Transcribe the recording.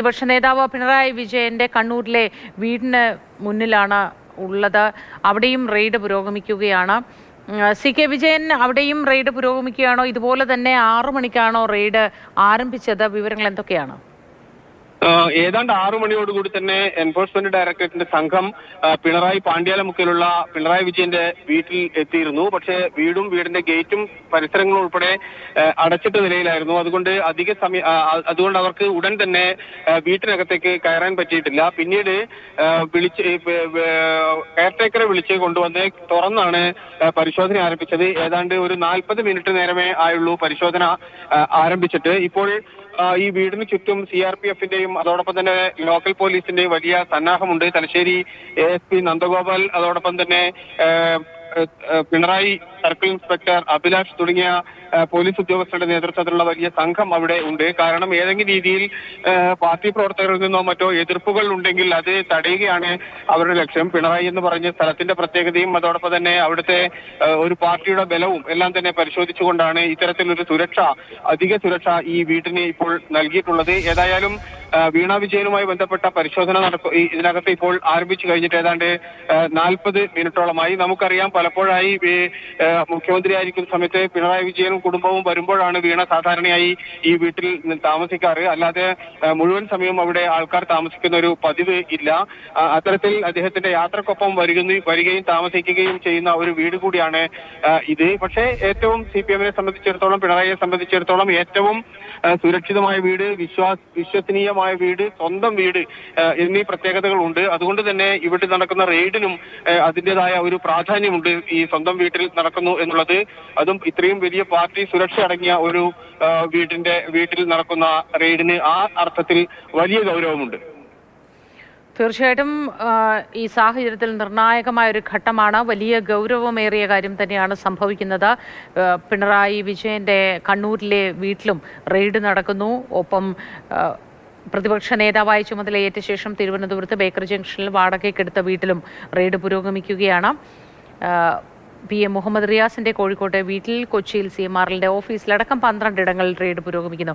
പ്രതിപക്ഷ നേതാവ് പിണറായി വിജയന്റെ കണ്ണൂരിലെ വീടിന് മുന്നിലാണ് ഉള്ളത്. അവിടെയും റെയ്ഡ് പുരോഗമിക്കുകയാണ്. സി കെ വിജയൻ, അവിടെയും റെയ്ഡ് പുരോഗമിക്കുകയാണോ? ഇതുപോലെ തന്നെ 6 മണിക്കാണോ റെയ്ഡ് ആരംഭിച്ചത്? വിവരങ്ങൾ എന്തൊക്കെയാണ്? ഏതാണ്ട് 6 മണിയോടുകൂടി തന്നെ എൻഫോഴ്സ്മെന്റ് ഡയറക്ടറേറ്റിന്റെ സംഘം പിണറായി പാണ്ഡ്യാലമുക്കിലുള്ള പിണറായി വിജയന്റെ വീട്ടിൽ എത്തിയിരുന്നു. പക്ഷേ വീടിന്റെ ഗേറ്റും പരിസരങ്ങളും ഉൾപ്പെടെ അടച്ചിട്ട നിലയിലായിരുന്നു. അതുകൊണ്ട് അവർക്ക് ഉടൻ തന്നെ വീട്ടിനകത്തേക്ക് കയറാൻ പറ്റിയിട്ടില്ല. പിന്നീട് കെയർടേക്കറെ വിളിച്ച് കൊണ്ടുവന്ന് തുറന്നാണ് പരിശോധന ആരംഭിച്ചത്. ഏതാണ്ട് ഒരു 40 മിനിറ്റ് നേരമേ ആയുള്ളൂ പരിശോധന ആരംഭിച്ചിട്ട്. ഇപ്പോൾ ഈ വീടിന് ചുറ്റും CRPFന്റെയും അതോടൊപ്പം തന്നെ ലോക്കൽ പോലീസിന്റെയും വലിയ സന്നാഹമുണ്ട്. തലശ്ശേരി ASP നന്ദഗോപാൽ, അതോടൊപ്പം തന്നെ പിണറായി സർക്കിൾ ഇൻസ്പെക്ടർ അഭിലാഷ് തുടങ്ങിയ പോലീസ് ഉദ്യോഗസ്ഥരുടെ നേതൃത്വത്തിലുള്ള വലിയ സംഘം അവിടെ ഉണ്ട്. കാരണം ഏതെങ്കിലും രീതിയിൽ പാർട്ടി പ്രവർത്തകരിൽ നിന്നോ മറ്റോ എതിർപ്പുകൾ ഉണ്ടെങ്കിൽ അത് തടയുകയാണ് അവരുടെ ലക്ഷ്യം. പിണറായി എന്ന് പറഞ്ഞ സ്ഥലത്തിന്റെ പ്രത്യേകതയും അതോടൊപ്പം തന്നെ അവിടുത്തെ ഒരു പാർട്ടിയുടെ ബലവും എല്ലാം തന്നെ പരിശോധിച്ചുകൊണ്ടാണ് ഇത്തരത്തിലൊരു അധിക സുരക്ഷ ഈ വീട്ടിന് ഇപ്പോൾ നൽകിയിട്ടുള്ളത്. ഏതായാലും വീണ വിജയനുമായി ബന്ധപ്പെട്ട പരിശോധന ഇതിനകത്ത് ഇപ്പോൾ ആരംഭിച്ചു കഴിഞ്ഞിട്ട് ഏതാണ്ട് 40 മിനിറ്റോളമായി. നമുക്കറിയാം, പലപ്പോഴായി മുഖ്യമന്ത്രി ആയിരിക്കുന്ന സമയത്ത് പിണറായി വിജയനും കുടുംബവും വരുമ്പോഴാണ് വീണ സാധാരണയായി ഈ വീട്ടിൽ താമസിക്കാറ്. അല്ലാതെ മുഴുവൻ സമയവും അവിടെ ആൾക്കാർ താമസിക്കുന്ന ഒരു പതിവ് ഇല്ല. അത്തരത്തിൽ അദ്ദേഹത്തിന്റെ യാത്രക്കൊപ്പം വരികയും താമസിക്കുകയും ചെയ്യുന്ന ഒരു വീട് കൂടിയാണ് ഇത്. പക്ഷേ ഏറ്റവും CPMനെ സംബന്ധിച്ചിടത്തോളം, പിണറായിയെ സംബന്ധിച്ചിടത്തോളം ഏറ്റവും സുരക്ഷിതമായ വീട്, വിശ്വസനീയമായ വീട്, സ്വന്തം വീട് എന്നീ പ്രത്യേകതകളുണ്ട്. അതുകൊണ്ട് തന്നെ ഇവിടെ നടക്കുന്ന റെയ്ഡിനും അതിൻ്റെതായ ഒരു പ്രാധാന്യമുണ്ട്. ഈ സ്വന്തം വീട്ടിൽ നടക്കുന്നു എന്നുള്ളത്, അതും ഇത്രയും വലിയ പാർട്ടി സുരക്ഷ അടങ്ങിയ ഒരു വീട്ടിൽ നടക്കുന്ന റെയ്ഡിന് ആ അർത്ഥത്തിൽ വലിയ ഗൗരവമുണ്ട്. തീർച്ചയായിട്ടും ഈ സാഹചര്യത്തിൽ നിർണായകമായ ഒരു ഘട്ടമാണ്. വലിയ ഗൗരവമേറിയ കാര്യം തന്നെയാണ് സംഭവിക്കുന്നത്. പിണറായി വിജയന്റെ കണ്ണൂരിലെ വീട്ടിലും റെയ്ഡ് നടക്കുന്നു. ഒപ്പം പ്രതിപക്ഷ നേതാവായി ചുമതലയേറ്റ ശേഷം തിരുവനന്തപുരത്ത് ബേക്കറി ജംഗ്ഷനിൽ വാടകയ്ക്കെടുത്ത വീട്ടിലും റെയ്ഡ് പുരോഗമിക്കുകയാണ്. PM മുഹമ്മദ് റിയാസിന്റെ കോഴിക്കോട്ടെ വീട്ടിൽ, കൊച്ചിയിൽ CMRLന്റെ ഓഫീസിലടക്കം 12 ഇടങ്ങളിൽ റെയ്ഡ് പുരോഗമിക്കുന്നു.